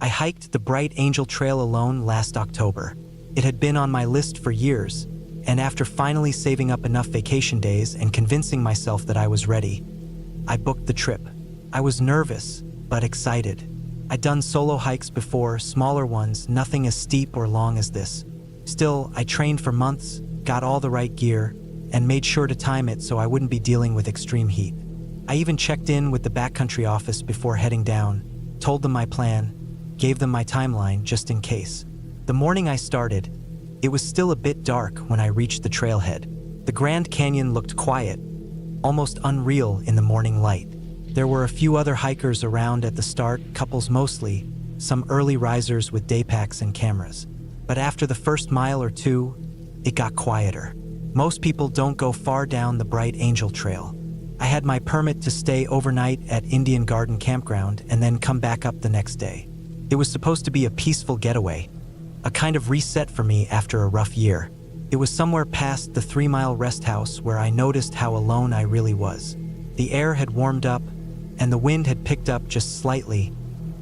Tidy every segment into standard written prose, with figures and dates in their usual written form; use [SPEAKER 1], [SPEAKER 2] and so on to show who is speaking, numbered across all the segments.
[SPEAKER 1] I hiked the Bright Angel Trail alone last October. It had been on my list for years, and after finally saving up enough vacation days and convincing myself that I was ready, I booked the trip. I was nervous, but excited. I'd done solo hikes before, smaller ones, nothing as steep or long as this. Still, I trained for months, got all the right gear, and made sure to time it so I wouldn't be dealing with extreme heat. I even checked in with the backcountry office before heading down, told them my plan, gave them my timeline just in case. The morning I started, it was still a bit dark when I reached the trailhead. The Grand Canyon looked quiet, almost unreal in the morning light. There were a few other hikers around at the start, couples mostly, some early risers with day packs and cameras. But after the first mile or two, it got quieter. Most people don't go far down the Bright Angel Trail. I had my permit to stay overnight at Indian Garden Campground and then come back up the next day. It was supposed to be a peaceful getaway, a kind of reset for me after a rough year. It was somewhere past the 3-mile rest house where I noticed how alone I really was. The air had warmed up, and the wind had picked up just slightly,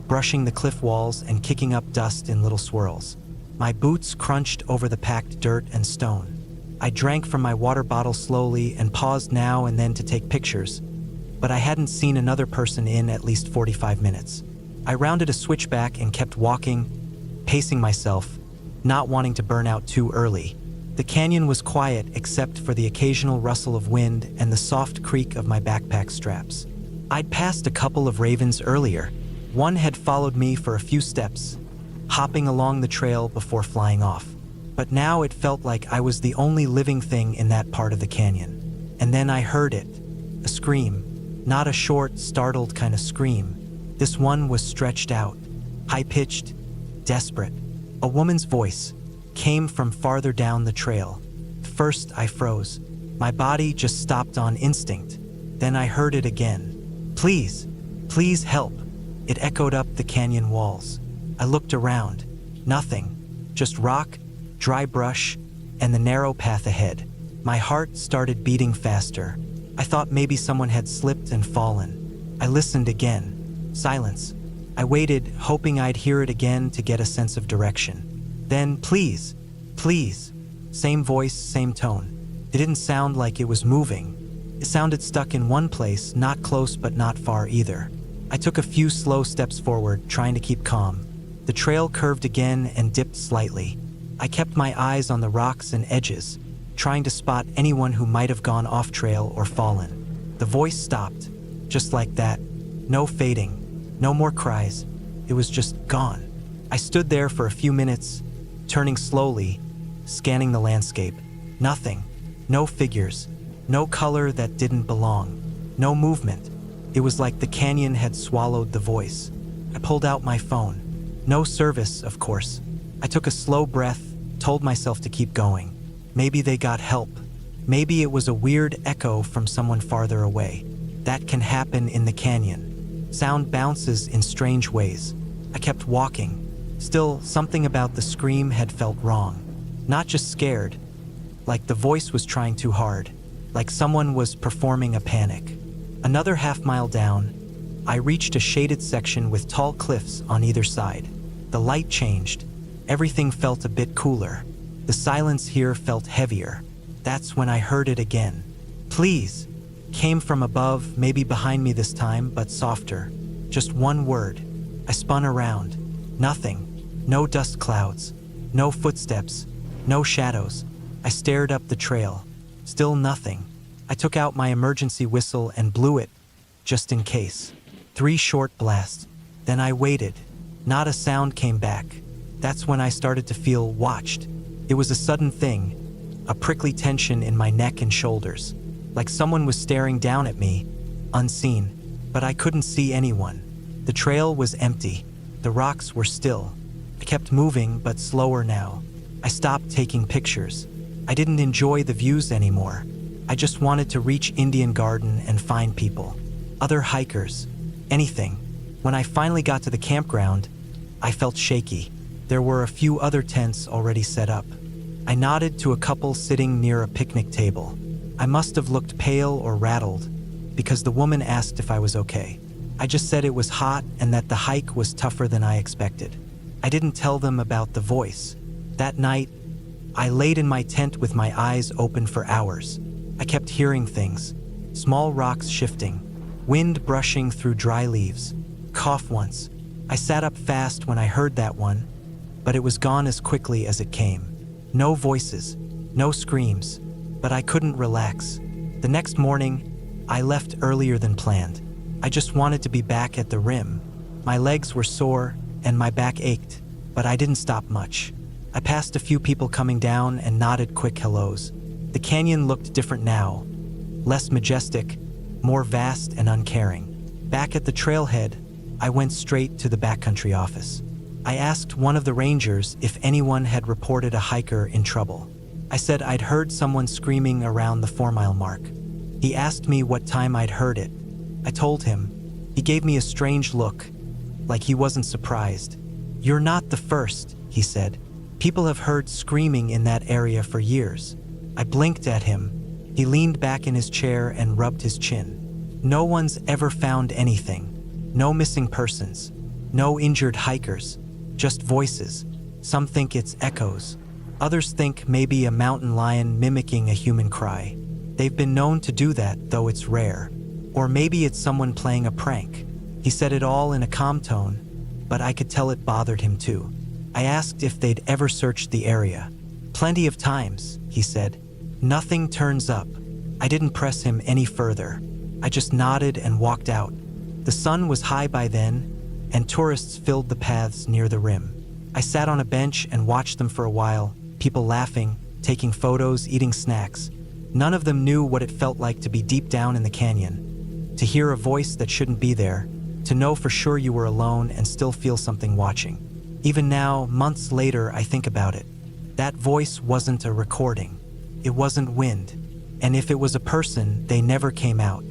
[SPEAKER 1] brushing the cliff walls and kicking up dust in little swirls. My boots crunched over the packed dirt and stone. I drank from my water bottle slowly and paused now and then to take pictures, but I hadn't seen another person in at least 45 minutes. I rounded a switchback and kept walking, pacing myself, not wanting to burn out too early. The canyon was quiet except for the occasional rustle of wind and the soft creak of my backpack straps. I'd passed a couple of ravens earlier. One had followed me for a few steps, hopping along the trail before flying off. But now it felt like I was the only living thing in that part of the canyon. And then I heard it, a scream, not a short, startled kind of scream. This one was stretched out, high-pitched, desperate. A woman's voice came from farther down the trail. First, I froze. My body just stopped on instinct. Then I heard it again. "Please, please help." It echoed up the canyon walls. I looked around. Nothing. Just rock, dry brush, and the narrow path ahead. My heart started beating faster. I thought maybe someone had slipped and fallen. I listened again. Silence. I waited, hoping I'd hear it again to get a sense of direction. Then, "Please, please." Same voice, same tone. It didn't sound like it was moving. It sounded stuck in one place, not close but not far either. I took a few slow steps forward, trying to keep calm. The trail curved again and dipped slightly. I kept my eyes on the rocks and edges, trying to spot anyone who might have gone off trail or fallen. The voice stopped, just like that. No fading, no more cries. It was just gone. I stood there for a few minutes, turning slowly, scanning the landscape. Nothing. No figures. No color that didn't belong. No movement. It was like the canyon had swallowed the voice. I pulled out my phone. No service, of course. I took a slow breath, told myself to keep going. Maybe they got help. Maybe it was a weird echo from someone farther away. That can happen in the canyon. Sound bounces in strange ways. I kept walking. Still, something about the scream had felt wrong. Not just scared, like the voice was trying too hard, like someone was performing a panic. Another half-mile down, I reached a shaded section with tall cliffs on either side. The light changed. Everything felt a bit cooler. The silence here felt heavier. That's when I heard it again. "Please," came from above, maybe behind me this time, but softer. Just one word. I spun around. Nothing. No dust clouds. No footsteps. No shadows. I stared up the trail. Still nothing. I took out my emergency whistle and blew it, just in case. 3 short blasts. Then I waited. Not a sound came back. That's when I started to feel watched. It was a sudden thing, a prickly tension in my neck and shoulders, like someone was staring down at me, unseen. But I couldn't see anyone. The trail was empty. The rocks were still. I kept moving, but slower now. I stopped taking pictures. I didn't enjoy the views anymore. I just wanted to reach Indian Garden and find people. Other hikers. Anything. When I finally got to the campground, I felt shaky. There were a few other tents already set up. I nodded to a couple sitting near a picnic table. I must have looked pale or rattled, because the woman asked if I was okay. I just said it was hot and that the hike was tougher than I expected. I didn't tell them about the voice. That night, I laid in my tent with my eyes open for hours. I kept hearing things. Small rocks shifting, wind brushing through dry leaves, cough once. I sat up fast when I heard that one, but it was gone as quickly as it came. No voices, no screams, but I couldn't relax. The next morning, I left earlier than planned. I just wanted to be back at the rim. My legs were sore and my back ached, but I didn't stop much. I passed a few people coming down and nodded quick hellos. The canyon looked different now, less majestic, more vast and uncaring. Back at the trailhead, I went straight to the backcountry office. I asked one of the rangers if anyone had reported a hiker in trouble. I said I'd heard someone screaming around the 4-mile mark. He asked me what time I'd heard it. I told him. He gave me a strange look, like he wasn't surprised. "You're not the first," he said. "People have heard screaming in that area for years." I blinked at him. He leaned back in his chair and rubbed his chin. "No one's ever found anything. No missing persons. No injured hikers. Just voices. Some think it's echoes. Others think maybe a mountain lion mimicking a human cry. They've been known to do that, though it's rare. Or maybe it's someone playing a prank." He said it all in a calm tone, but I could tell it bothered him too. I asked if they'd ever searched the area. "Plenty of times," he said. "Nothing turns up." I didn't press him any further. I just nodded and walked out. The sun was high by then, and tourists filled the paths near the rim. I sat on a bench and watched them for a while, people laughing, taking photos, eating snacks. None of them knew what it felt like to be deep down in the canyon, to hear a voice that shouldn't be there, to know for sure you were alone and still feel something watching. Even now, months later, I think about it. That voice wasn't a recording. It wasn't wind. And if it was a person, they never came out.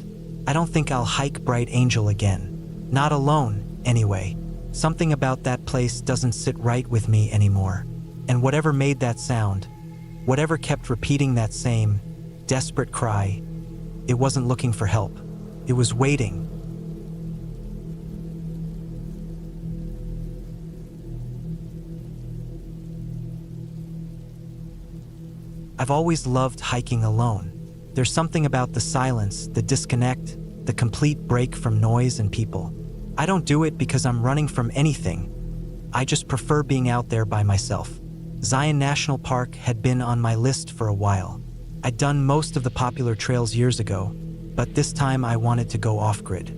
[SPEAKER 1] I don't think I'll hike Bright Angel again. Not alone, anyway. Something about that place doesn't sit right with me anymore. And whatever made that sound, whatever kept repeating that same desperate cry, it wasn't looking for help. It was waiting. I've always loved hiking alone. There's something about the silence, the disconnect, the complete break from noise and people. I don't do it because I'm running from anything. I just prefer being out there by myself. Zion National Park had been on my list for a while. I'd done most of the popular trails years ago, but this time I wanted to go off-grid.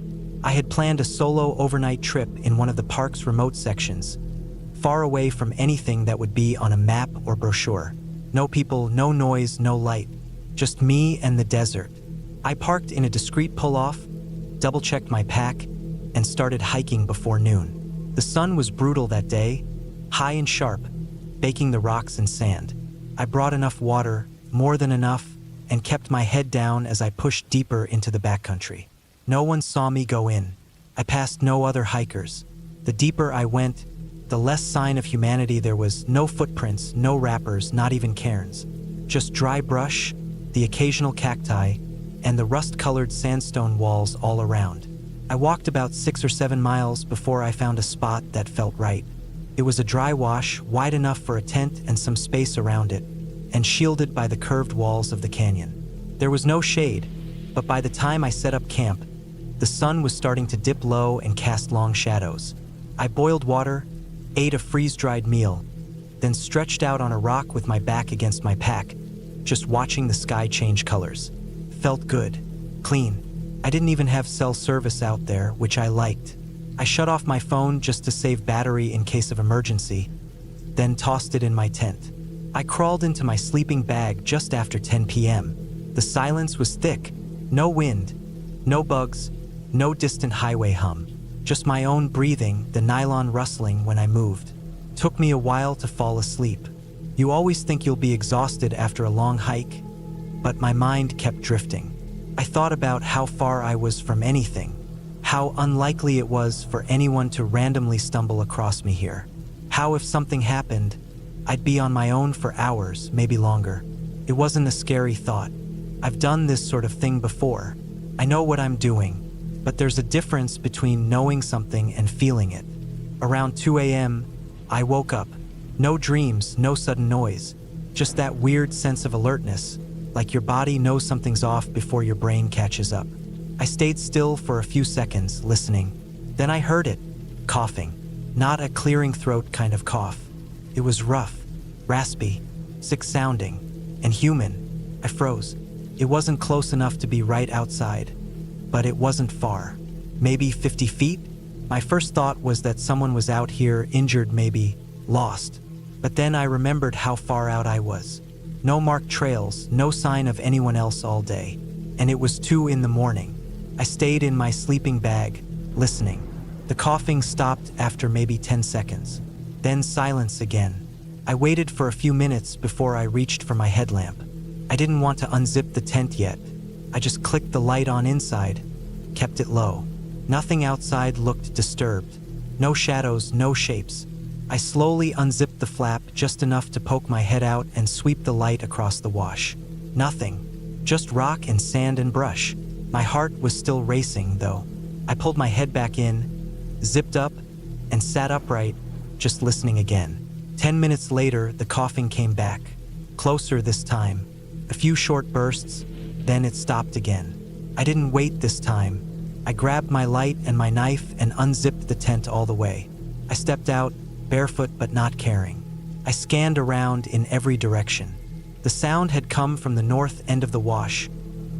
[SPEAKER 1] I had planned a solo overnight trip in one of the park's remote sections, far away from anything that would be on a map or brochure. No people, no noise, no light. Just me and the desert. I parked in a discreet pull-off, double-checked my pack, and started hiking before noon. The sun was brutal that day, high and sharp, baking the rocks and sand. I brought enough water, more than enough, and kept my head down as I pushed deeper into the backcountry. No one saw me go in. I passed no other hikers. The deeper I went, the less sign of humanity there was. No footprints, no wrappers, not even cairns. Just dry brush, the occasional cacti, and the rust-colored sandstone walls all around. I walked about 6 or 7 miles before I found a spot that felt right. It was a dry wash, wide enough for a tent and some space around it, and shielded by the curved walls of the canyon. There was no shade, but by the time I set up camp, the sun was starting to dip low and cast long shadows. I boiled water, ate a freeze-dried meal, then stretched out on a rock with my back against my pack, just watching the sky change colors. Felt good, clean. I didn't even have cell service out there, which I liked. I shut off my phone just to save battery in case of emergency, then tossed it in my tent. I crawled into my sleeping bag just after 10 p.m. The silence was thick. No wind, no bugs, no distant highway hum. Just my own breathing, the nylon rustling when I moved. Took me a while to fall asleep. You always think you'll be exhausted after a long hike, but my mind kept drifting. I thought about how far I was from anything, how unlikely it was for anyone to randomly stumble across me here. How if something happened, I'd be on my own for hours, maybe longer. It wasn't a scary thought. I've done this sort of thing before. I know what I'm doing. But there's a difference between knowing something and feeling it. Around 2 a.m., I woke up. No dreams, no sudden noise. Just that weird sense of alertness, like your body knows something's off before your brain catches up. I stayed still for a few seconds, listening. Then I heard it, coughing. Not a clearing throat kind of cough. It was rough, raspy, sick-sounding, and human. I froze. It wasn't close enough to be right outside, but it wasn't far. Maybe 50 feet? My first thought was that someone was out here, injured maybe, lost. But then I remembered how far out I was. No marked trails, no sign of anyone else all day. And it was 2 a.m. I stayed in my sleeping bag, listening. The coughing stopped after maybe 10 seconds. Then silence again. I waited for a few minutes before I reached for my headlamp. I didn't want to unzip the tent yet. I just clicked the light on inside, kept it low. Nothing outside looked disturbed. No shadows, no shapes. I slowly unzipped the flap just enough to poke my head out and sweep the light across the wash. Nothing. Just rock and sand and brush. My heart was still racing, though. I pulled my head back in, zipped up, and sat upright, just listening again. 10 minutes later, the coughing came back. Closer this time. A few short bursts, then it stopped again. I didn't wait this time. I grabbed my light and my knife and unzipped the tent all the way. I stepped out, barefoot but not caring. I scanned around in every direction. The sound had come from the north end of the wash,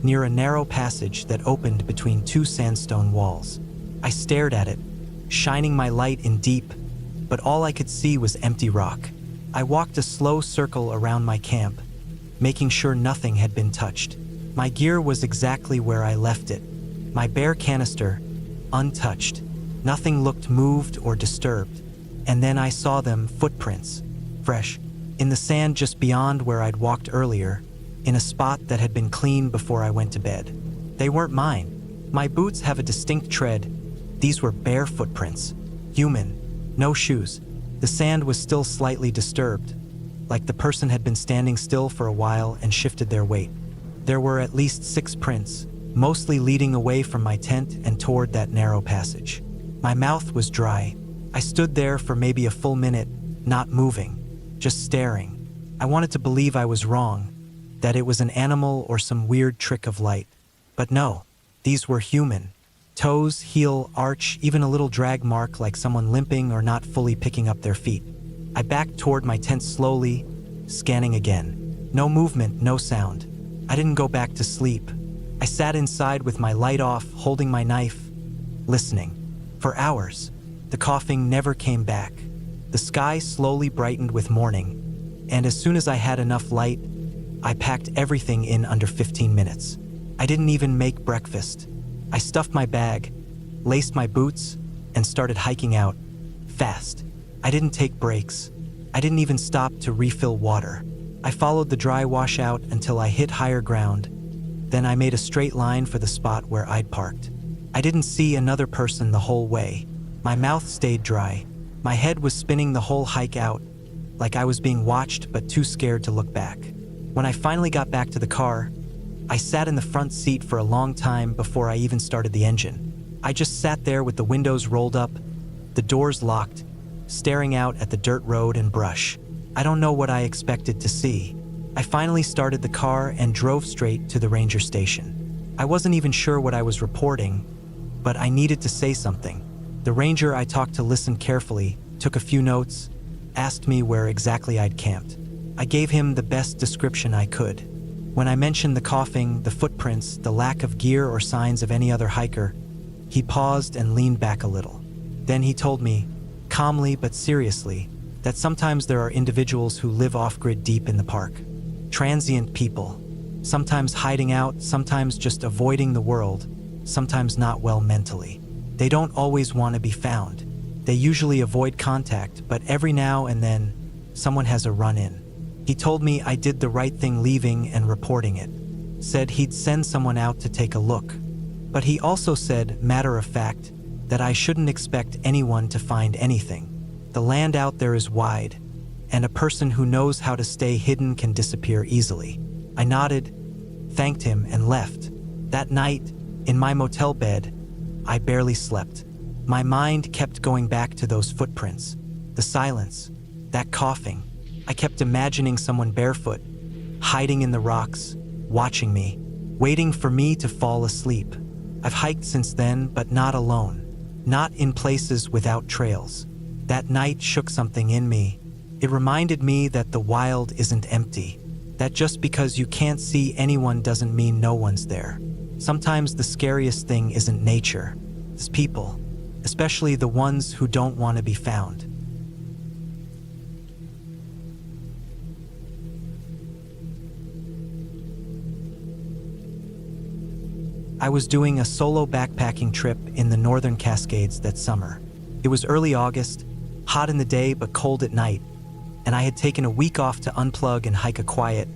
[SPEAKER 1] near a narrow passage that opened between 2 sandstone walls. I stared at it, shining my light in deep, but all I could see was empty rock. I walked a slow circle around my camp, making sure nothing had been touched. My gear was exactly where I left it. My bare canister, untouched. Nothing looked moved or disturbed. And then I saw them, footprints, fresh, in the sand just beyond where I'd walked earlier, in a spot that had been clean before I went to bed. They weren't mine. My boots have a distinct tread. These were bare footprints. Human. No shoes. The sand was still slightly disturbed, like the person had been standing still for a while and shifted their weight. There were at least 6 prints, mostly leading away from my tent and toward that narrow passage. My mouth was dry. I stood there for maybe a full minute, not moving, just staring. I wanted to believe I was wrong, that it was an animal or some weird trick of light. But no, these were human. Toes, heel, arch, even a little drag mark like someone limping or not fully picking up their feet. I backed toward my tent slowly, scanning again. No movement, no sound. I didn't go back to sleep. I sat inside with my light off, holding my knife, listening. For hours, the coughing never came back. The sky slowly brightened with morning, and as soon as I had enough light, I packed everything in under 15 minutes. I didn't even make breakfast. I stuffed my bag, laced my boots, and started hiking out, fast. I didn't take breaks. I didn't even stop to refill water. I followed the dry washout until I hit higher ground. Then I made a straight line for the spot where I'd parked. I didn't see another person the whole way. My mouth stayed dry. My head was spinning the whole hike out, like I was being watched but too scared to look back. When I finally got back to the car, I sat in the front seat for a long time before I even started the engine. I just sat there with the windows rolled up, the doors locked, staring out at the dirt road and brush. I don't know what I expected to see. I finally started the car and drove straight to the ranger station. I wasn't even sure what I was reporting, but I needed to say something. The ranger I talked to listened carefully, took a few notes, asked me where exactly I'd camped. I gave him the best description I could. When I mentioned the coughing, the footprints, the lack of gear or signs of any other hiker, he paused and leaned back a little. Then he told me, calmly but seriously, that sometimes there are individuals who live off-grid deep in the park. Transient people, sometimes hiding out, sometimes just avoiding the world, sometimes not well mentally. They don't always want to be found. They usually avoid contact, but every now and then, someone has a run-in. He told me I did the right thing leaving and reporting it. Said he'd send someone out to take a look. But he also said, matter of fact, that I shouldn't expect anyone to find anything. The land out there is wide, and a person who knows how to stay hidden can disappear easily. I nodded, thanked him, and left. That night, in my motel bed, I barely slept. My mind kept going back to those footprints, the silence, that coughing. I kept imagining someone barefoot, hiding in the rocks, watching me, waiting for me to fall asleep. I've hiked since then, but not alone, not in places without trails. That night shook something in me. It reminded me that the wild isn't empty, that just because you can't see anyone doesn't mean no one's there. Sometimes the scariest thing isn't nature, it's people, especially the ones who don't want to be found. I was doing a solo backpacking trip in the northern Cascades that summer. It was early August, hot in the day but cold at night, and I had taken a week off to unplug and hike a quiet,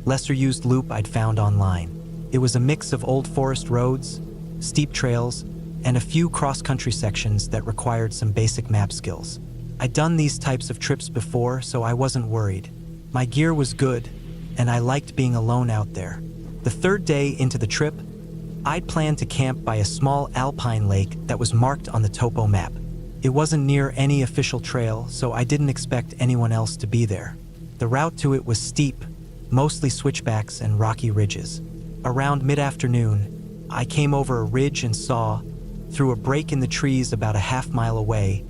[SPEAKER 1] lesser-used loop I'd found online. It was a mix of old forest roads, steep trails, and a few cross-country sections that required some basic map skills. I'd done these types of trips before, so I wasn't worried. My gear was good, and I liked being alone out there. The third day into the trip, I'd planned to camp by a small alpine lake that was marked on the topo map. It wasn't near any official trail, so I didn't expect anyone else to be there. The route to it was steep, mostly switchbacks and rocky ridges. Around mid-afternoon, I came over a ridge and saw, through a break in the trees about a half-mile away,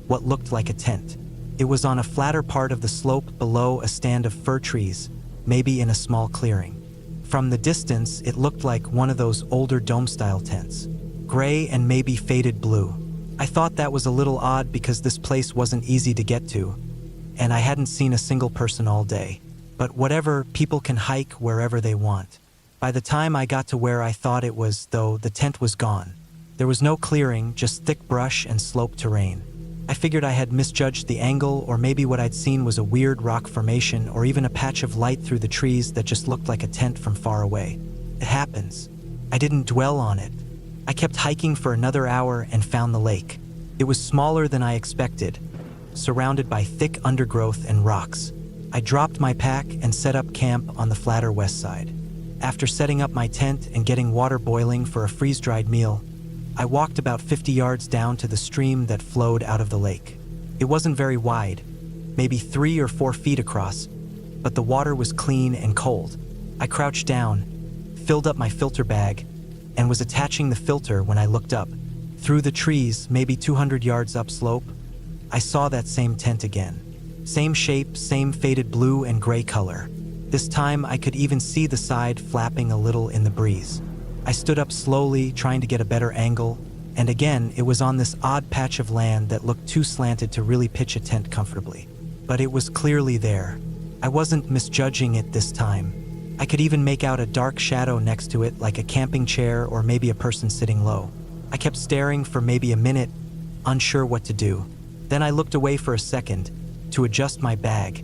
[SPEAKER 1] what looked like a tent. It was on a flatter part of the slope below a stand of fir trees, maybe in a small clearing. From the distance, it looked like one of those older dome-style tents, gray and maybe faded blue. I thought that was a little odd because this place wasn't easy to get to, and I hadn't seen a single person all day. But whatever, people can hike wherever they want. By the time I got to where I thought it was, though, the tent was gone. There was no clearing, just thick brush and sloped terrain. I figured I had misjudged the angle, or maybe what I'd seen was a weird rock formation or even a patch of light through the trees that just looked like a tent from far away. It happens. I didn't dwell on it. I kept hiking for another hour and found the lake. It was smaller than I expected, surrounded by thick undergrowth and rocks. I dropped my pack and set up camp on the flatter west side. After setting up my tent and getting water boiling for a freeze-dried meal, I walked about 50 yards down to the stream that flowed out of the lake. It wasn't very wide, maybe 3 or 4 feet across, but the water was clean and cold. I crouched down, filled up my filter bag, and was attaching the filter when I looked up. Through the trees, maybe 200 yards upslope, I saw that same tent again. Same shape, same faded blue and gray color. This time I could even see the side flapping a little in the breeze. I stood up slowly, trying to get a better angle, and again, it was on this odd patch of land that looked too slanted to really pitch a tent comfortably. But it was clearly there. I wasn't misjudging it this time. I could even make out a dark shadow next to it, like a camping chair or maybe a person sitting low. I kept staring for maybe a minute, unsure what to do. Then I looked away for a second to adjust my bag,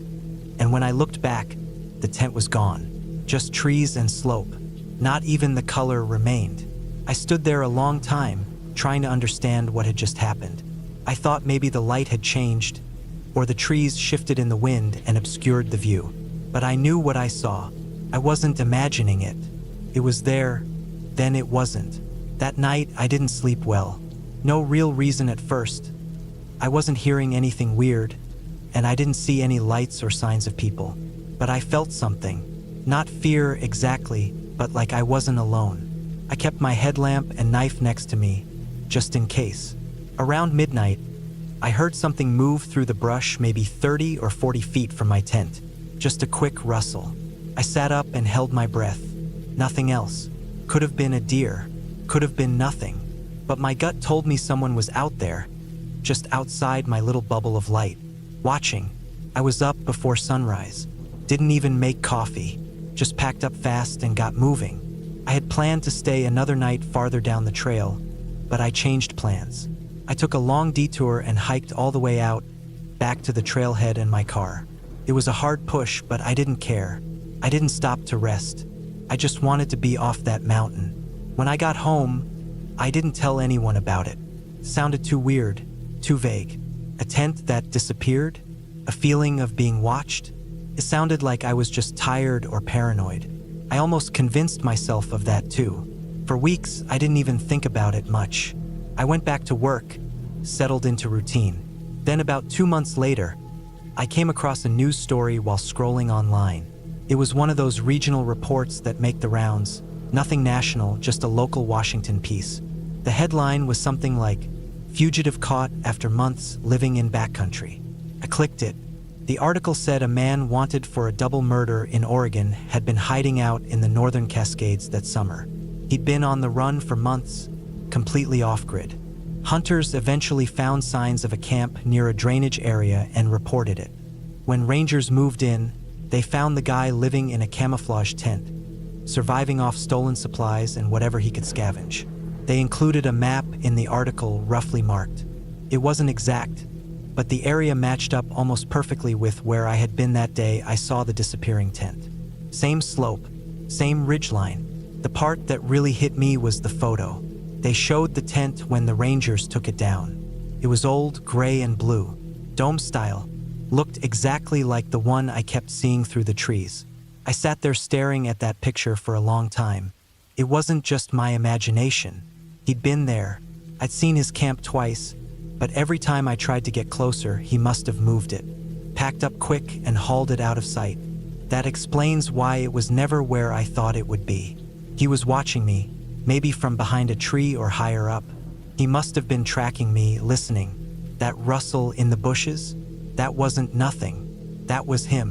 [SPEAKER 1] and when I looked back, the tent was gone. Just trees and slope. Not even the color remained. I stood there a long time, trying to understand what had just happened. I thought maybe the light had changed, or the trees shifted in the wind and obscured the view. But I knew what I saw. I wasn't imagining it. It was there, then it wasn't. That night, I didn't sleep well. No real reason at first. I wasn't hearing anything weird, and I didn't see any lights or signs of people. But I felt something. Not fear exactly, but like I wasn't alone. I kept my headlamp and knife next to me, just in case. Around midnight, I heard something move through the brush maybe 30 or 40 feet from my tent. Just a quick rustle. I sat up and held my breath. Nothing else. Could have been a deer. Could have been nothing. But my gut told me someone was out there, just outside my little bubble of light, watching. I was up before sunrise. Didn't even make coffee. Just packed up fast and got moving. I had planned to stay another night farther down the trail, but I changed plans. I took a long detour and hiked all the way out, back to the trailhead and my car. It was a hard push, but I didn't care. I didn't stop to rest. I just wanted to be off that mountain. When I got home, I didn't tell anyone about it. It sounded too weird, too vague. A tent that disappeared? A feeling of being watched? It sounded like I was just tired or paranoid. I almost convinced myself of that too. For weeks, I didn't even think about it much. I went back to work, settled into routine. Then about 2 months later, I came across a news story while scrolling online. It was one of those regional reports that make the rounds, nothing national, just a local Washington piece. The headline was something like, "Fugitive caught after months living in backcountry." I clicked it. The article said a man wanted for a double murder in Oregon had been hiding out in the northern Cascades that summer. He'd been on the run for months, completely off-grid. Hunters eventually found signs of a camp near a drainage area and reported it. When rangers moved in, they found the guy living in a camouflage tent, surviving off stolen supplies and whatever he could scavenge. They included a map in the article roughly marked. It wasn't exact, but the area matched up almost perfectly with where I had been that day I saw the disappearing tent. Same slope, same ridgeline. The part that really hit me was the photo. They showed the tent when the rangers took it down. It was old, gray and blue, dome style, looked exactly like the one I kept seeing through the trees. I sat there staring at that picture for a long time. It wasn't just my imagination. He'd been there. I'd seen his camp twice, but every time I tried to get closer, he must have moved it, packed up quick and hauled it out of sight. That explains why it was never where I thought it would be. He was watching me, maybe from behind a tree or higher up. He must have been tracking me, listening. That rustle in the bushes? That wasn't nothing. That was him.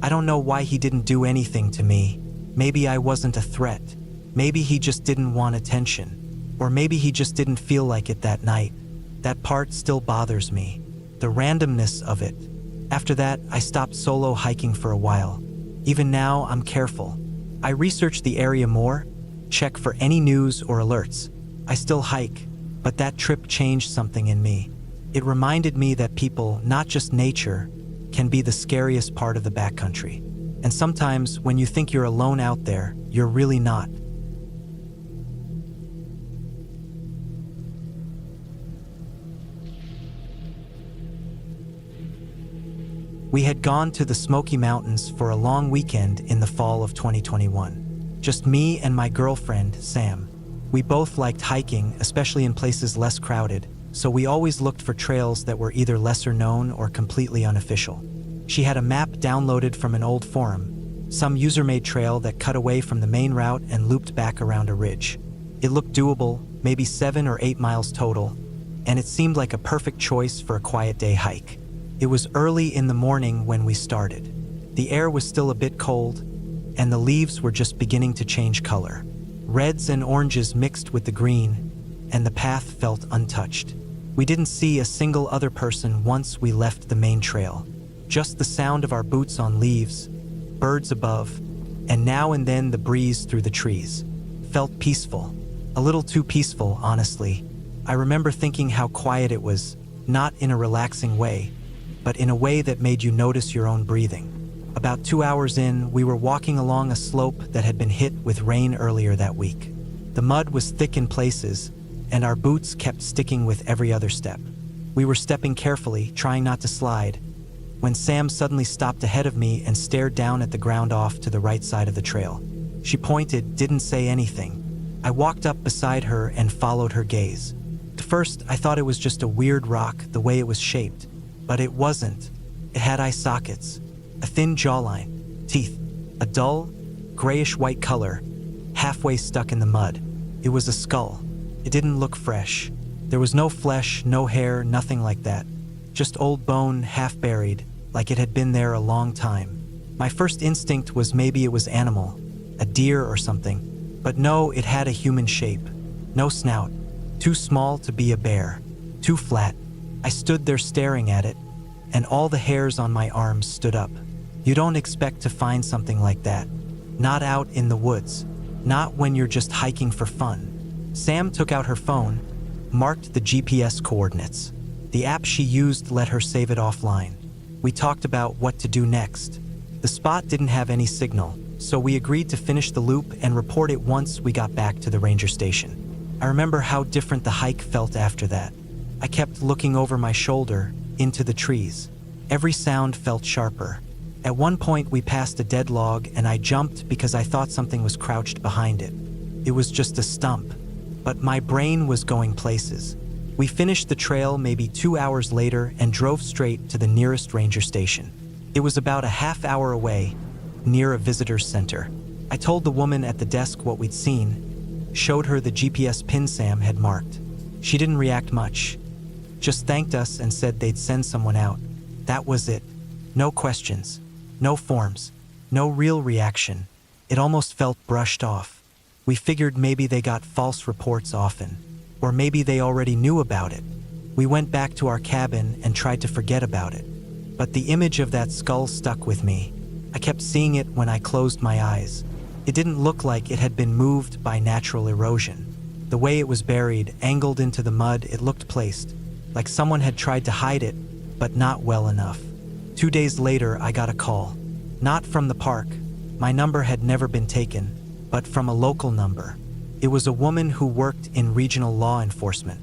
[SPEAKER 1] I don't know why he didn't do anything to me. Maybe I wasn't a threat. Maybe he just didn't want attention. Or maybe he just didn't feel like it that night. That part still bothers me. The randomness of it. After that, I stopped solo hiking for a while. Even now, I'm careful. I research the area more, check for any news or alerts. I still hike, but that trip changed something in me. It reminded me that people, not just nature, can be the scariest part of the backcountry. And sometimes, when you think you're alone out there, you're really not. We had gone to the Smoky Mountains for a long weekend in the fall of 2021. Just me and my girlfriend, Sam. We both liked hiking, especially in places less crowded, so we always looked for trails that were either lesser known or completely unofficial. She had a map downloaded from an old forum, some user-made trail that cut away from the main route and looped back around a ridge. It looked doable, maybe 7 or 8 miles total, and it seemed like a perfect choice for a quiet day hike. It was early in the morning when we started. The air was still a bit cold, and the leaves were just beginning to change color. Reds and oranges mixed with the green, and the path felt untouched. We didn't see a single other person once we left the main trail. Just the sound of our boots on leaves, birds above, and now and then the breeze through the trees. Felt peaceful. A little too peaceful, honestly. I remember thinking how quiet it was, not in a relaxing way, but in a way that made you notice your own breathing. About 2 hours in, we were walking along a slope that had been hit with rain earlier that week. The mud was thick in places, and our boots kept sticking with every other step. We were stepping carefully, trying not to slide, when Sam suddenly stopped ahead of me and stared down at the ground off to the right side of the trail. She pointed, didn't say anything. I walked up beside her and followed her gaze. At first, I thought it was just a weird rock, the way it was shaped. But it wasn't. It had eye sockets, a thin jawline, teeth, a dull, grayish-white color, halfway stuck in the mud. It was a skull. It didn't look fresh. There was no flesh, no hair, nothing like that. Just old bone, half-buried, like it had been there a long time. My first instinct was maybe it was animal, a deer or something. But no, it had a human shape. No snout. Too small to be a bear. Too flat. I stood there staring at it, and all the hairs on my arms stood up. You don't expect to find something like that. Not out in the woods. Not when you're just hiking for fun. Sam took out her phone, marked the GPS coordinates. The app she used let her save it offline. We talked about what to do next. The spot didn't have any signal, so we agreed to finish the loop and report it once we got back to the ranger station. I remember how different the hike felt after that. I kept looking over my shoulder, into the trees. Every sound felt sharper. At one point, we passed a dead log, and I jumped because I thought something was crouched behind it. It was just a stump, but my brain was going places. We finished the trail maybe 2 hours later and drove straight to the nearest ranger station. It was about a half-hour away, near a visitor's center. I told the woman at the desk what we'd seen, showed her the GPS pin Sam had marked. She didn't react much, just thanked us and said they'd send someone out. That was it. No questions, no forms, no real reaction. It almost felt brushed off. We figured maybe they got false reports often, or maybe they already knew about it. We went back to our cabin and tried to forget about it. But the image of that skull stuck with me. I kept seeing it when I closed my eyes. It didn't look like it had been moved by natural erosion. The way it was buried, angled into the mud, it looked placed, like someone had tried to hide it, but not well enough. 2 days later, I got a call. Not from the park. My number had never been taken, but from a local number. It was a woman who worked in regional law enforcement.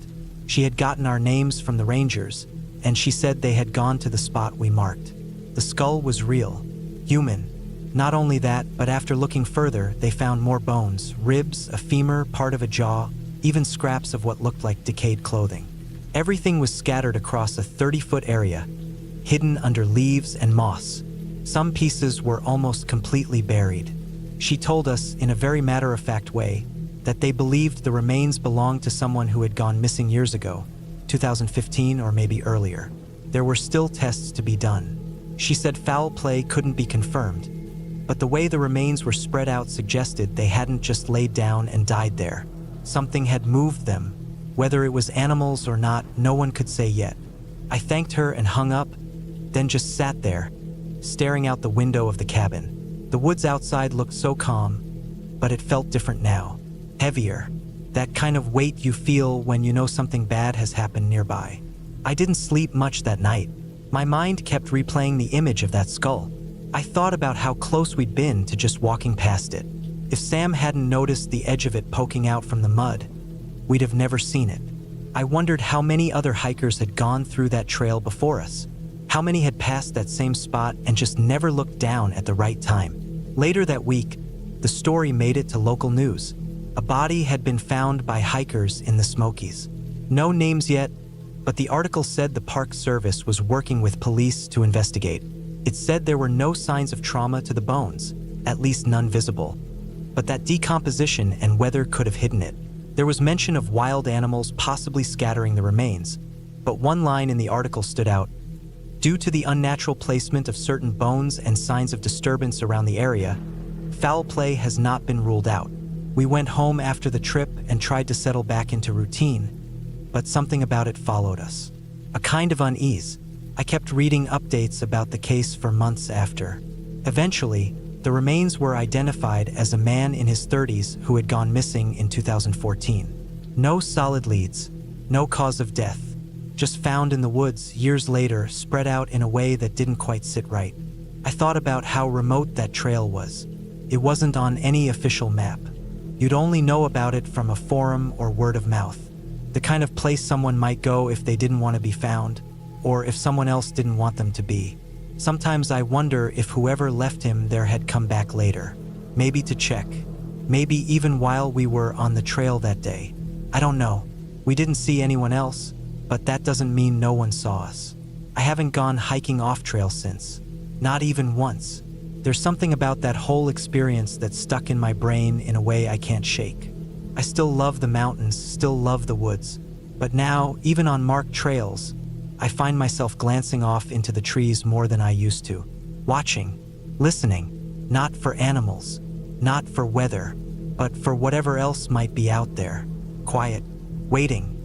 [SPEAKER 1] She had gotten our names from the rangers, and she said they had gone to the spot we marked. The skull was real, human. Not only that, but after looking further, they found more bones, ribs, a femur, part of a jaw, even scraps of what looked like decayed clothing. Everything was scattered across a 30-foot area, hidden under leaves and moss. Some pieces were almost completely buried. She told us, in a very matter-of-fact way, that they believed the remains belonged to someone who had gone missing years ago, 2015 or maybe earlier. There were still tests to be done. She said foul play couldn't be confirmed, but the way the remains were spread out suggested they hadn't just laid down and died there. Something had moved them. Whether it was animals or not, no one could say yet. I thanked her and hung up, then just sat there, staring out the window of the cabin. The woods outside looked so calm, but it felt different now. Heavier. That kind of weight you feel when you know something bad has happened nearby. I didn't sleep much that night. My mind kept replaying the image of that skull. I thought about how close we'd been to just walking past it. If Sam hadn't noticed the edge of it poking out from the mud, we'd have never seen it. I wondered how many other hikers had gone through that trail before us. How many had passed that same spot and just never looked down at the right time. Later that week, the story made it to local news. A body had been found by hikers in the Smokies. No names yet, but the article said the Park Service was working with police to investigate. It said there were no signs of trauma to the bones, at least none visible. But that decomposition and weather could have hidden it. There was mention of wild animals possibly scattering the remains, but one line in the article stood out. Due to the unnatural placement of certain bones and signs of disturbance around the area, foul play has not been ruled out. We went home after the trip and tried to settle back into routine, but something about it followed us. A kind of unease. I kept reading updates about the case for months after. Eventually, the remains were identified as a man in his 30s who had gone missing in 2014. No solid leads, no cause of death, just found in the woods years later, spread out in a way that didn't quite sit right. I thought about how remote that trail was. It wasn't on any official map. You'd only know about it from a forum or word of mouth. The kind of place someone might go if they didn't want to be found, or if someone else didn't want them to be. Sometimes I wonder if whoever left him there had come back later, maybe to check, maybe even while we were on the trail that day. I don't know. We didn't see anyone else, but that doesn't mean no one saw us. I haven't gone hiking off-trail since, not even once. There's something about that whole experience that's stuck in my brain in a way I can't shake. I still love the mountains, still love the woods, but now, even on marked trails, I find myself glancing off into the trees more than I used to, watching, listening, not for animals, not for weather, but for whatever else might be out there, quiet, waiting.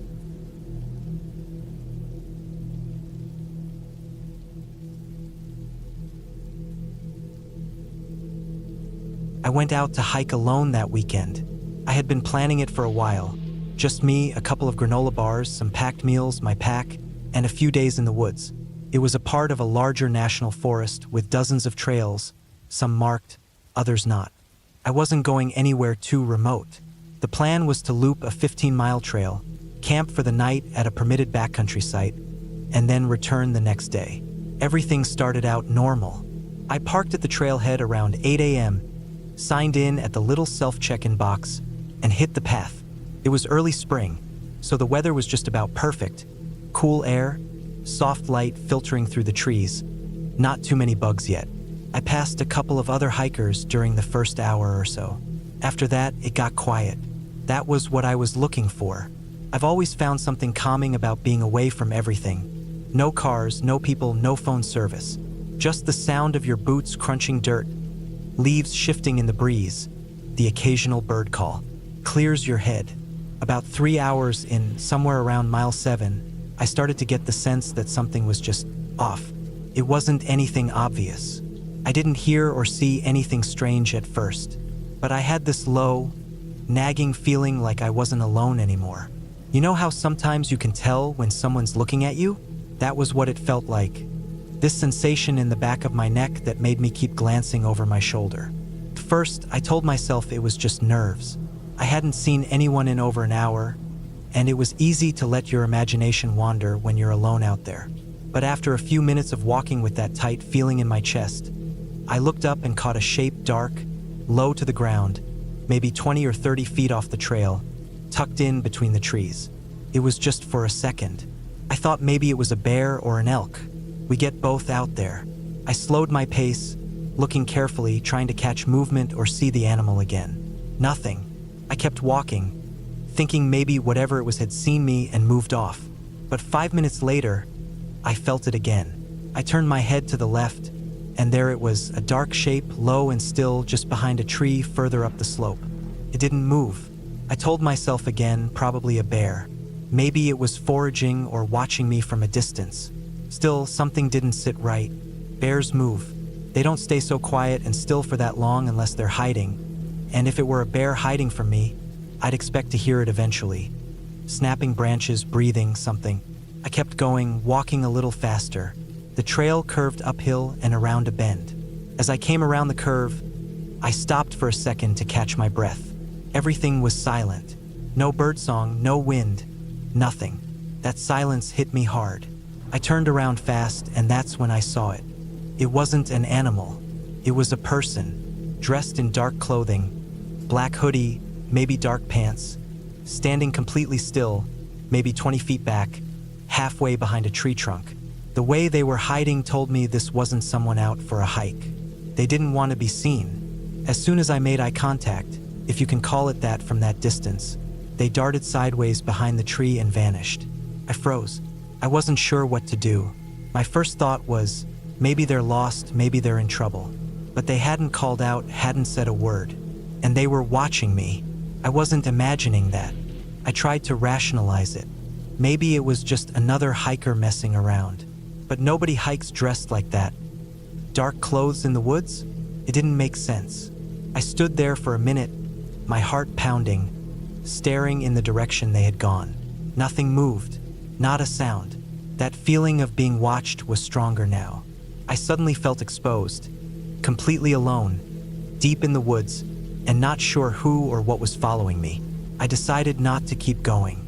[SPEAKER 1] I went out to hike alone that weekend. I had been planning it for a while. Just me, a couple of granola bars, some packed meals, my pack, and a few days in the woods. It was a part of a larger national forest with dozens of trails, some marked, others not. I wasn't going anywhere too remote. The plan was to loop a 15-mile trail, camp for the night at a permitted backcountry site, and then return the next day. Everything started out normal. I parked at the trailhead around 8 a.m., signed in at the little self-check-in box, and hit the path. It was early spring, so the weather was just about perfect. Cool air, soft light filtering through the trees, not too many bugs yet. I passed a couple of other hikers during the first hour or so. After that, it got quiet. That was what I was looking for. I've always found something calming about being away from everything. No cars, no people, no phone service. Just the sound of your boots crunching dirt, leaves shifting in the breeze, the occasional bird call. Clears your head. About 3 hours in, somewhere around mile 7, I started to get the sense that something was just off. It wasn't anything obvious. I didn't hear or see anything strange at first, but I had this low, nagging feeling like I wasn't alone anymore. You know how sometimes you can tell when someone's looking at you? That was what it felt like. This sensation in the back of my neck that made me keep glancing over my shoulder. First, I told myself it was just nerves. I hadn't seen anyone in over an hour, and it was easy to let your imagination wander when you're alone out there. But after a few minutes of walking with that tight feeling in my chest, I looked up and caught a shape dark, low to the ground, maybe 20 or 30 feet off the trail, tucked in between the trees. It was just for a second. I thought maybe it was a bear or an elk. We get both out there. I slowed my pace, looking carefully, trying to catch movement or see the animal again. Nothing. I kept walking, thinking maybe whatever it was had seen me and moved off. But 5 minutes later, I felt it again. I turned my head to the left, and there it was, a dark shape, low and still, just behind a tree further up the slope. It didn't move. I told myself again, probably a bear. Maybe it was foraging or watching me from a distance. Still, something didn't sit right. Bears move. They don't stay so quiet and still for that long unless they're hiding. And if it were a bear hiding from me, I'd expect to hear it eventually. Snapping branches, breathing, something. I kept going, walking a little faster. The trail curved uphill and around a bend. As I came around the curve, I stopped for a second to catch my breath. Everything was silent. No birdsong, no wind, nothing. That silence hit me hard. I turned around fast, and that's when I saw it. It wasn't an animal. It was a person, dressed in dark clothing, black hoodie, maybe dark pants, standing completely still, maybe 20 feet back, halfway behind a tree trunk. The way they were hiding told me this wasn't someone out for a hike. They didn't want to be seen. As soon as I made eye contact, if you can call it that from that distance, they darted sideways behind the tree and vanished. I froze. I wasn't sure what to do. My first thought was, maybe they're lost, maybe they're in trouble. But they hadn't called out, hadn't said a word. And they were watching me. I wasn't imagining that. I tried to rationalize it. Maybe it was just another hiker messing around. But nobody hikes dressed like that. Dark clothes in the woods? It didn't make sense. I stood there for a minute, my heart pounding, staring in the direction they had gone. Nothing moved, not a sound. That feeling of being watched was stronger now. I suddenly felt exposed, completely alone, deep in the woods, and not sure who or what was following me. I decided not to keep going.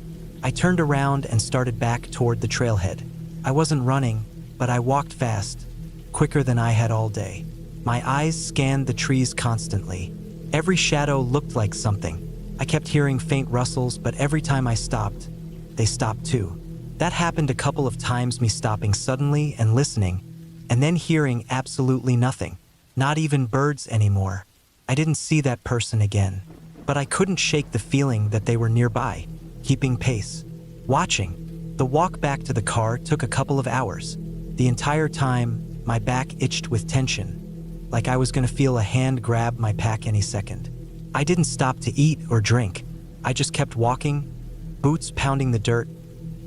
[SPEAKER 1] I turned around and started back toward the trailhead. I wasn't running, but I walked fast, quicker than I had all day. My eyes scanned the trees constantly. Every shadow looked like something. I kept hearing faint rustles, but every time I stopped, they stopped too. That happened a couple of times, me stopping suddenly and listening, and then hearing absolutely nothing. Not even birds anymore. I didn't see that person again, but I couldn't shake the feeling that they were nearby, keeping pace, watching. The walk back to the car took a couple of hours. The entire time, my back itched with tension, like I was going to feel a hand grab my pack any second. I didn't stop to eat or drink. I just kept walking, boots pounding the dirt,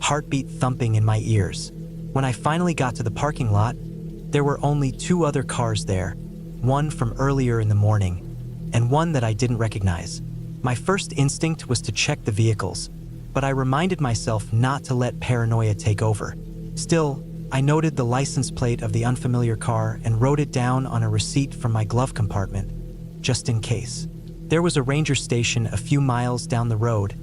[SPEAKER 1] heartbeat thumping in my ears. When I finally got to the parking lot, there were only 2 other cars there, one from earlier in the morning, and one that I didn't recognize. My first instinct was to check the vehicles, but I reminded myself not to let paranoia take over. Still, I noted the license plate of the unfamiliar car and wrote it down on a receipt from my glove compartment, just in case. There was a ranger station a few miles down the road,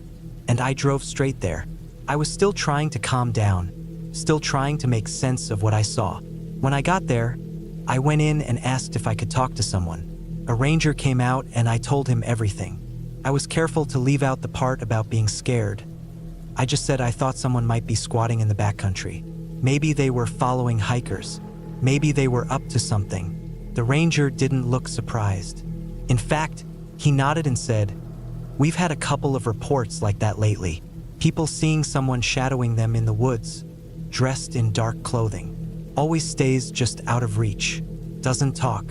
[SPEAKER 1] and I drove straight there. I was still trying to calm down, still trying to make sense of what I saw. When I got there, I went in and asked if I could talk to someone. A ranger came out and I told him everything. I was careful to leave out the part about being scared. I just said I thought someone might be squatting in the backcountry. Maybe they were following hikers. Maybe they were up to something. The ranger didn't look surprised. In fact, he nodded and said, "We've had a couple of reports like that lately. People seeing someone shadowing them in the woods, dressed in dark clothing. Always stays just out of reach. Doesn't talk.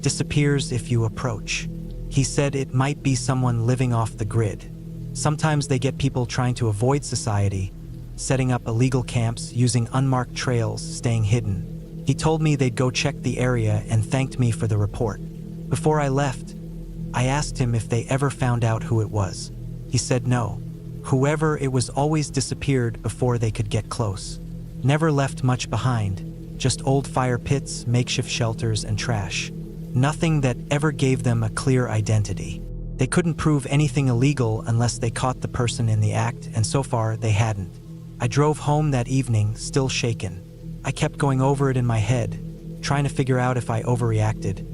[SPEAKER 1] Disappears if you approach." He said it might be someone living off the grid. Sometimes they get people trying to avoid society, setting up illegal camps, using unmarked trails, staying hidden. He told me they'd go check the area and thanked me for the report. Before I left, I asked him if they ever found out who it was. He said no. Whoever it was always disappeared before they could get close. Never left much behind, just old fire pits, makeshift shelters, and trash. Nothing that ever gave them a clear identity. They couldn't prove anything illegal unless they caught the person in the act, and so far they hadn't. I drove home that evening, still shaken. I kept going over it in my head, trying to figure out if I overreacted,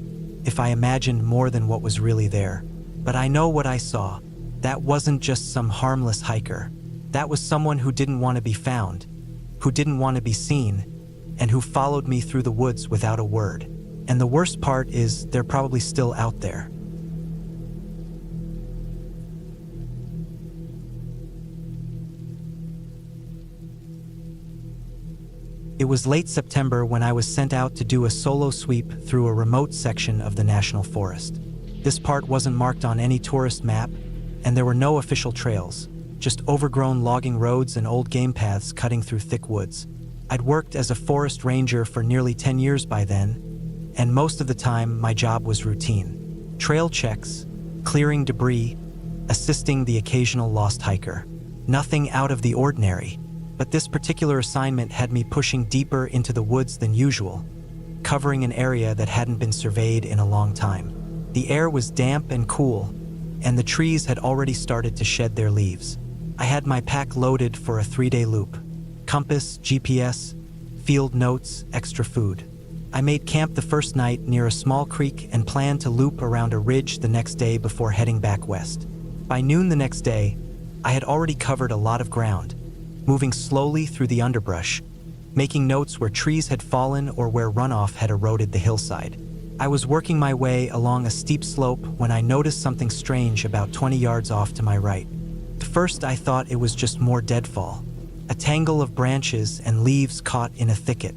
[SPEAKER 1] if I imagined more than what was really there. But I know what I saw. That wasn't just some harmless hiker. That was someone who didn't want to be found, who didn't want to be seen, and who followed me through the woods without a word. And the worst part is they're probably still out there. It was late September when I was sent out to do a solo sweep through a remote section of the national forest. This part wasn't marked on any tourist map, and there were no official trails, just overgrown logging roads and old game paths cutting through thick woods. I'd worked as a forest ranger for nearly 10 years by then, and most of the time my job was routine. Trail checks, clearing debris, assisting the occasional lost hiker. Nothing out of the ordinary. But this particular assignment had me pushing deeper into the woods than usual, covering an area that hadn't been surveyed in a long time. The air was damp and cool, and the trees had already started to shed their leaves. I had my pack loaded for a 3-day loop. Compass, GPS, field notes, extra food. I made camp the first night near a small creek and planned to loop around a ridge the next day before heading back west. By noon the next day, I had already covered a lot of ground, moving slowly through the underbrush, making notes where trees had fallen or where runoff had eroded the hillside. I was working my way along a steep slope when I noticed something strange about 20 yards off to my right. At first I thought it was just more deadfall, a tangle of branches and leaves caught in a thicket.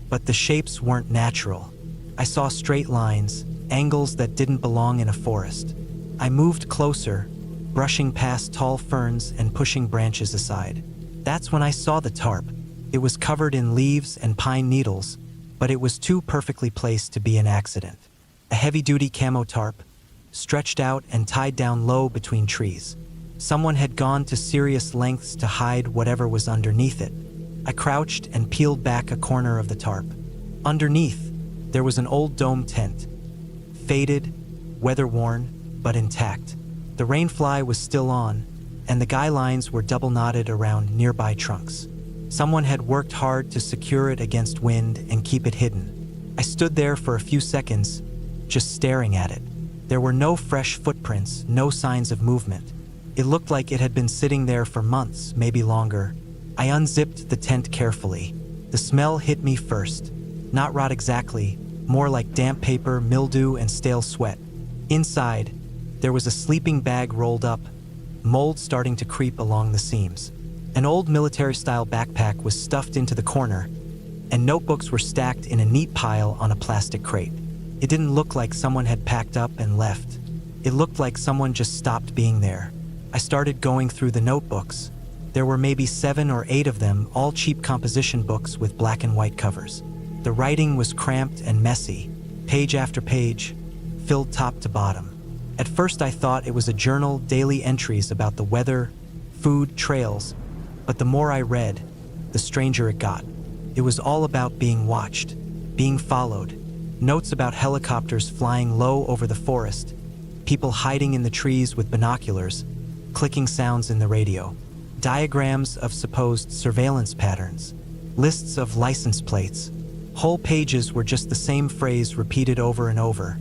[SPEAKER 1] But the shapes weren't natural. I saw straight lines, angles that didn't belong in a forest. I moved closer, brushing past tall ferns and pushing branches aside. That's when I saw the tarp. It was covered in leaves and pine needles, but it was too perfectly placed to be an accident. A heavy-duty camo tarp, stretched out and tied down low between trees. Someone had gone to serious lengths to hide whatever was underneath it. I crouched and peeled back a corner of the tarp. Underneath, there was an old dome tent, faded, weather-worn, but intact. The rainfly was still on, and the guy lines were double knotted around nearby trunks. Someone had worked hard to secure it against wind and keep it hidden. I stood there for a few seconds, just staring at it. There were no fresh footprints, no signs of movement. It looked like it had been sitting there for months, maybe longer. I unzipped the tent carefully. The smell hit me first. Not rot exactly, more like damp paper, mildew, and stale sweat. Inside, there was a sleeping bag rolled up, mold starting to creep along the seams. An old military-style backpack was stuffed into the corner, and notebooks were stacked in a neat pile on a plastic crate. It didn't look like someone had packed up and left. It looked like someone just stopped being there. I started going through the notebooks. There were maybe 7 or 8 of them, all cheap composition books with black and white covers. The writing was cramped and messy, page after page, filled top to bottom. At first I thought it was a journal, daily entries about the weather, food, trails, but the more I read, the stranger it got. It was all about being watched, being followed, notes about helicopters flying low over the forest, people hiding in the trees with binoculars, clicking sounds in the radio, diagrams of supposed surveillance patterns, lists of license plates. Whole pages were just the same phrase repeated over and over.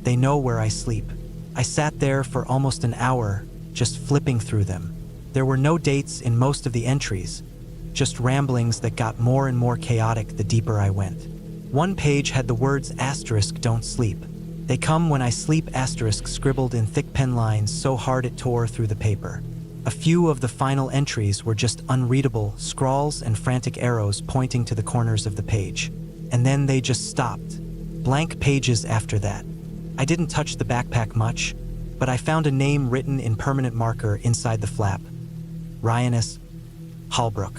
[SPEAKER 1] They know where I sleep. I sat there for almost an hour, just flipping through them. There were no dates in most of the entries, just ramblings that got more and more chaotic the deeper I went. One page had the words asterisk don't sleep. They come when I sleep asterisk scribbled in thick pen lines so hard it tore through the paper. A few of the final entries were just unreadable scrawls and frantic arrows pointing to the corners of the page. And then they just stopped. Blank pages after that. I didn't touch the backpack much, but I found a name written in permanent marker inside the flap. Ryanus Hallbrook.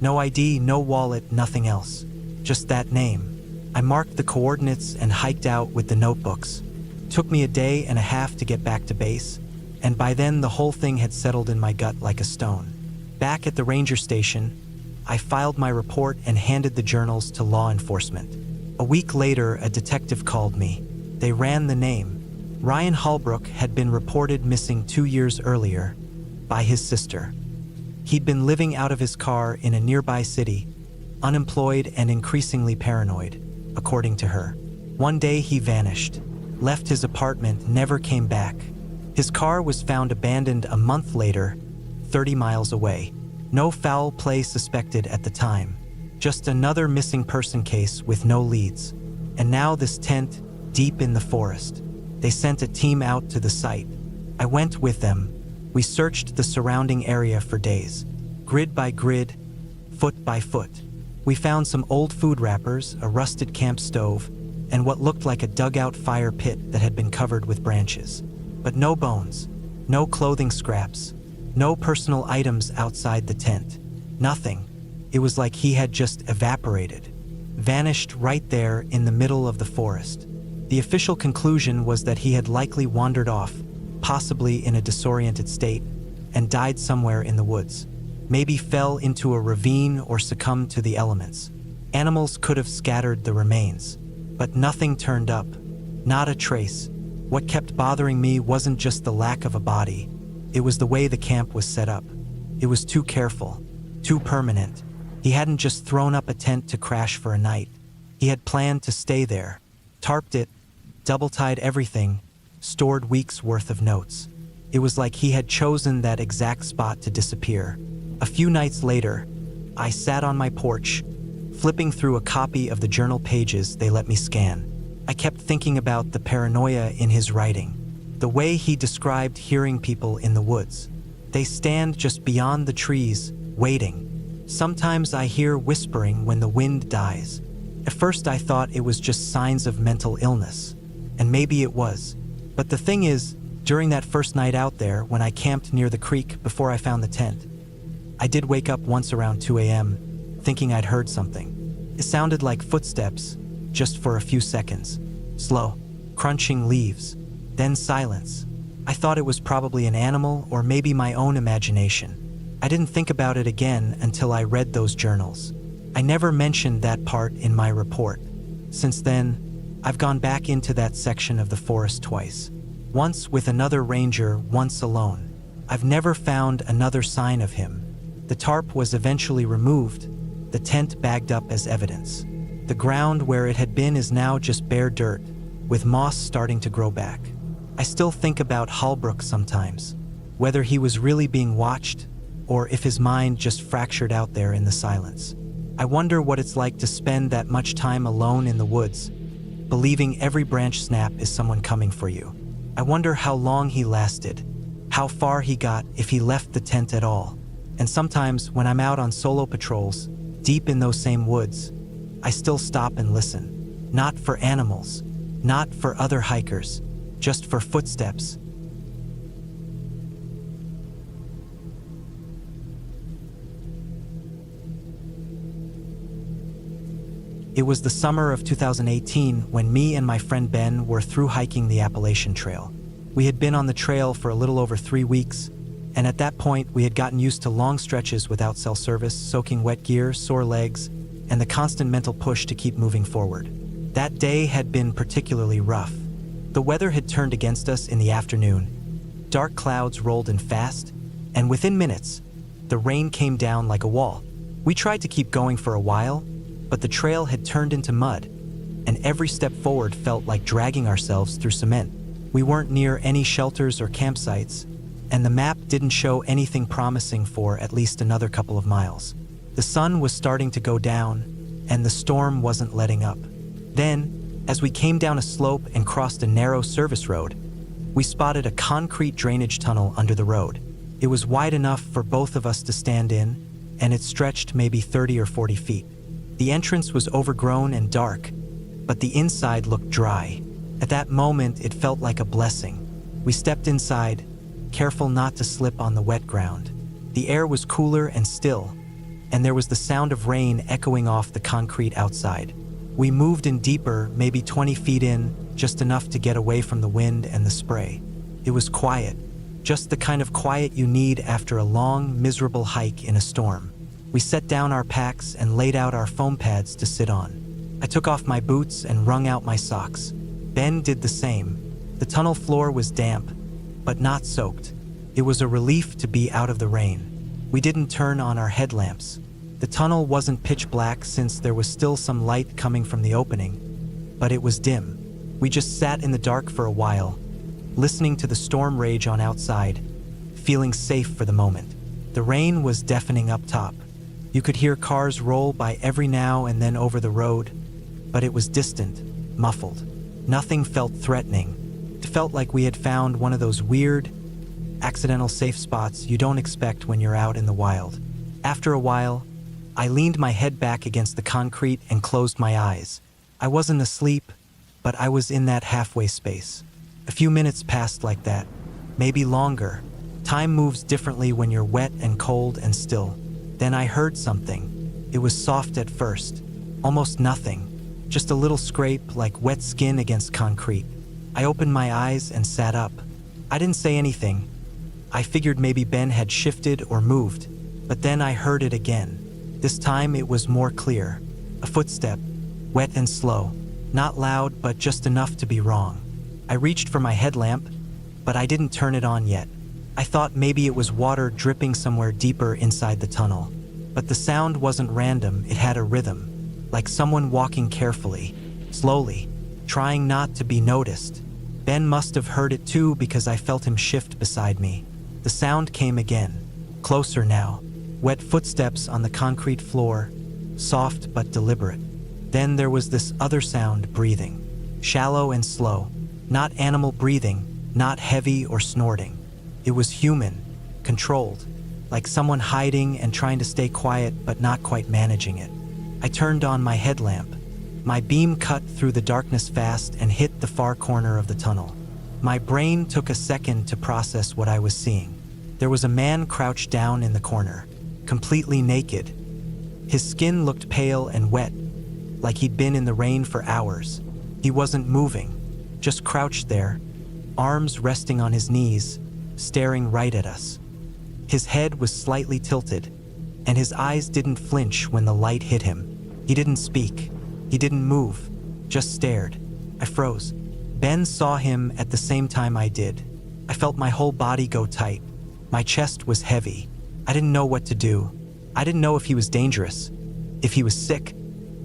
[SPEAKER 1] No ID, no wallet, nothing else. Just that name. I marked the coordinates and hiked out with the notebooks. Took me a day and a half to get back to base, and by then the whole thing had settled in my gut like a stone. Back at the ranger station, I filed my report and handed the journals to law enforcement. A week later, a detective called me. They ran the name. Ryan Hallbrook had been reported missing 2 years earlier by his sister. He'd been living out of his car in a nearby city, unemployed and increasingly paranoid, according to her. One day he vanished, left his apartment, never came back. His car was found abandoned a month later, 30 miles away. No foul play suspected at the time. Just another missing person case with no leads. And now this tent, deep in the forest. They sent a team out to the site. I went with them. We searched the surrounding area for days. Grid by grid, foot by foot. We found some old food wrappers, a rusted camp stove, and what looked like a dugout fire pit that had been covered with branches. But no bones, no clothing scraps, no personal items outside the tent. Nothing. It was like he had just evaporated, vanished right there in the middle of the forest. The official conclusion was that he had likely wandered off, possibly in a disoriented state, and died somewhere in the woods. Maybe fell into a ravine or succumbed to the elements. Animals could have scattered the remains, but nothing turned up, not a trace. What kept bothering me wasn't just the lack of a body, it was the way the camp was set up. It was too careful, too permanent. He hadn't just thrown up a tent to crash for a night. He had planned to stay there, tarped it, double-tied everything, stored weeks' worth of notes. It was like he had chosen that exact spot to disappear. A few nights later, I sat on my porch, flipping through a copy of the journal pages they let me scan. I kept thinking about the paranoia in his writing, the way he described hearing people in the woods. They stand just beyond the trees, waiting. Sometimes I hear whispering when the wind dies. At first I thought it was just signs of mental illness, and maybe it was. But the thing is, during that first night out there, when I camped near the creek before I found the tent, I did wake up once around 2 a.m., thinking I'd heard something. It sounded like footsteps, just for a few seconds. Slow, crunching leaves, then silence. I thought it was probably an animal or maybe my own imagination. I didn't think about it again until I read those journals. I never mentioned that part in my report. Since then, I've gone back into that section of the forest twice. Once with another ranger, once alone. I've never found another sign of him. The tarp was eventually removed, the tent bagged up as evidence. The ground where it had been is now just bare dirt, with moss starting to grow back. I still think about Hallbrook sometimes, whether he was really being watched, or if his mind just fractured out there in the silence. I wonder what it's like to spend that much time alone in the woods, believing every branch snap is someone coming for you. I wonder how long he lasted, how far he got if he left the tent at all. And sometimes when I'm out on solo patrols, deep in those same woods, I still stop and listen. Not for animals, not for other hikers, just for footsteps. It was the summer of 2018 when me and my friend Ben were through hiking the Appalachian Trail. We had been on the trail for a little over 3 weeks, and at that point we had gotten used to long stretches without cell service, soaking wet gear, sore legs, and the constant mental push to keep moving forward. That day had been particularly rough. The weather had turned against us in the afternoon. Dark clouds rolled in fast, and within minutes, the rain came down like a wall. We tried to keep going for a while, but the trail had turned into mud, and every step forward felt like dragging ourselves through cement. We weren't near any shelters or campsites, and the map didn't show anything promising for at least another couple of miles. The sun was starting to go down, and the storm wasn't letting up. Then, as we came down a slope and crossed a narrow service road, we spotted a concrete drainage tunnel under the road. It was wide enough for both of us to stand in, and it stretched maybe 30 or 40 feet. The entrance was overgrown and dark, but the inside looked dry. At that moment, it felt like a blessing. We stepped inside, careful not to slip on the wet ground. The air was cooler and still, and there was the sound of rain echoing off the concrete outside. We moved in deeper, maybe 20 feet in, just enough to get away from the wind and the spray. It was quiet, just the kind of quiet you need after a long, miserable hike in a storm. We set down our packs and laid out our foam pads to sit on. I took off my boots and wrung out my socks. Ben did the same. The tunnel floor was damp, but not soaked. It was a relief to be out of the rain. We didn't turn on our headlamps. The tunnel wasn't pitch black since there was still some light coming from the opening, but it was dim. We just sat in the dark for a while, listening to the storm rage on outside, feeling safe for the moment. The rain was deafening up top. You could hear cars roll by every now and then over the road, but it was distant, muffled. Nothing felt threatening. It felt like we had found one of those weird, accidental safe spots you don't expect when you're out in the wild. After a while, I leaned my head back against the concrete and closed my eyes. I wasn't asleep, but I was in that halfway space. A few minutes passed like that, maybe longer. Time moves differently when you're wet and cold and still. Then I heard something. It was soft at first, almost nothing, just a little scrape like wet skin against concrete. I opened my eyes and sat up. I didn't say anything. I figured maybe Ben had shifted or moved, but then I heard it again. This time it was more clear. A footstep, wet and slow. Not loud, but just enough to be wrong. I reached for my headlamp, but I didn't turn it on yet. I thought maybe it was water dripping somewhere deeper inside the tunnel. But the sound wasn't random, it had a rhythm, like someone walking carefully, slowly, trying not to be noticed. Ben must have heard it too because I felt him shift beside me. The sound came again, closer now. Wet footsteps on the concrete floor, soft but deliberate. Then there was this other sound, breathing, shallow and slow. Not animal breathing, not heavy or snorting. It was human, controlled, like someone hiding and trying to stay quiet but not quite managing it. I turned on my headlamp. My beam cut through the darkness fast and hit the far corner of the tunnel. My brain took a second to process what I was seeing. There was a man crouched down in the corner, completely naked. His skin looked pale and wet, like he'd been in the rain for hours. He wasn't moving, just crouched there, arms resting on his knees, staring right at us. His head was slightly tilted, and his eyes didn't flinch when the light hit him. He didn't speak. He didn't move, just stared. I froze. Ben saw him at the same time I did. I felt my whole body go tight. My chest was heavy. I didn't know what to do. I didn't know if he was dangerous, if he was sick,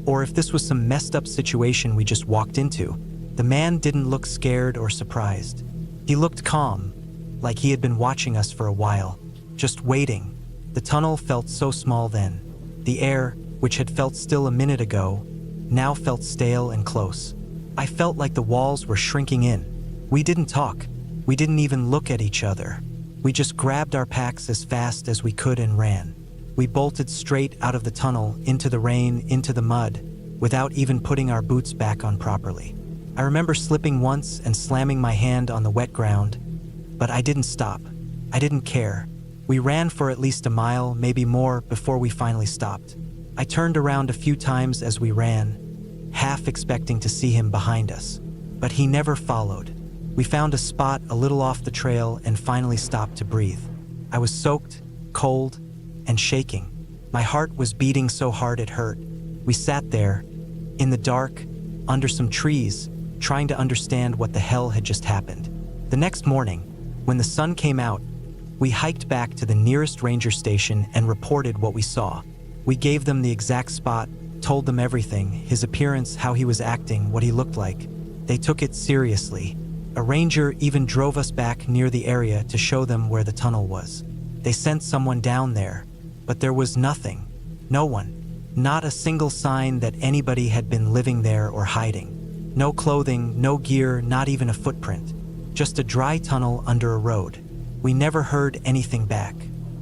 [SPEAKER 1] or if this was some messed up situation we just walked into. The man didn't look scared or surprised. He looked calm, like he had been watching us for a while, just waiting. The tunnel felt so small then. The air, which had felt still a minute ago, now felt stale and close. I felt like the walls were shrinking in. We didn't talk. We didn't even look at each other. We just grabbed our packs as fast as we could and ran. We bolted straight out of the tunnel, into the rain, into the mud, without even putting our boots back on properly. I remember slipping once and slamming my hand on the wet ground, but I didn't stop. I didn't care. We ran for at least a mile, maybe more, before we finally stopped. I turned around a few times as we ran, half expecting to see him behind us, but he never followed. We found a spot a little off the trail and finally stopped to breathe. I was soaked, cold, and shaking. My heart was beating so hard it hurt. We sat there, in the dark, under some trees, trying to understand what the hell had just happened. The next morning, when the sun came out, we hiked back to the nearest ranger station and reported what we saw. We gave them the exact spot, told them everything, his appearance, how he was acting, what he looked like. They took it seriously. A ranger even drove us back near the area to show them where the tunnel was. They sent someone down there, but there was nothing. No one. Not a single sign that anybody had been living there or hiding. No clothing, no gear, not even a footprint. Just a dry tunnel under a road. We never heard anything back.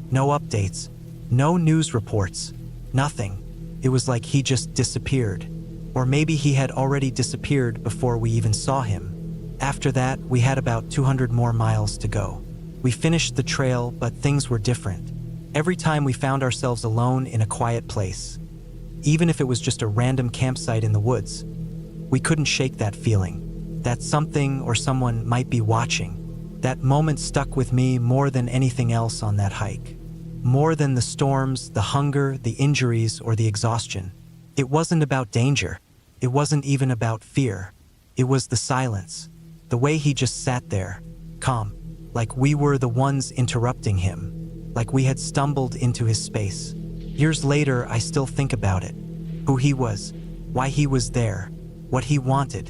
[SPEAKER 1] No updates. No news reports. Nothing. It was like he just disappeared. Or maybe he had already disappeared before we even saw him. After that, we had about 200 more miles to go. We finished the trail, but things were different. Every time we found ourselves alone in a quiet place, even if it was just a random campsite in the woods, we couldn't shake that feeling, that something or someone might be watching. That moment stuck with me more than anything else on that hike. More than the storms, the hunger, the injuries, or the exhaustion. It wasn't about danger. It wasn't even about fear. It was the silence. The way he just sat there, calm, like we were the ones interrupting him, like we had stumbled into his space. Years later, I still think about it. Who he was, why he was there, what he wanted,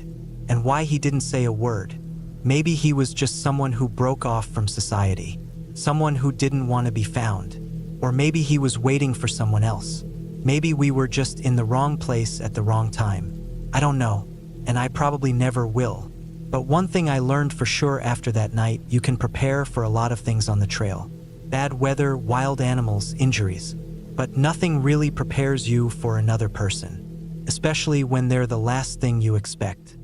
[SPEAKER 1] and why he didn't say a word. Maybe he was just someone who broke off from society, someone who didn't want to be found. Or maybe he was waiting for someone else. Maybe we were just in the wrong place at the wrong time. I don't know, and I probably never will. But one thing I learned for sure after that night, you can prepare for a lot of things on the trail. Bad weather, wild animals, injuries. But nothing really prepares you for another person, especially when they're the last thing you expect.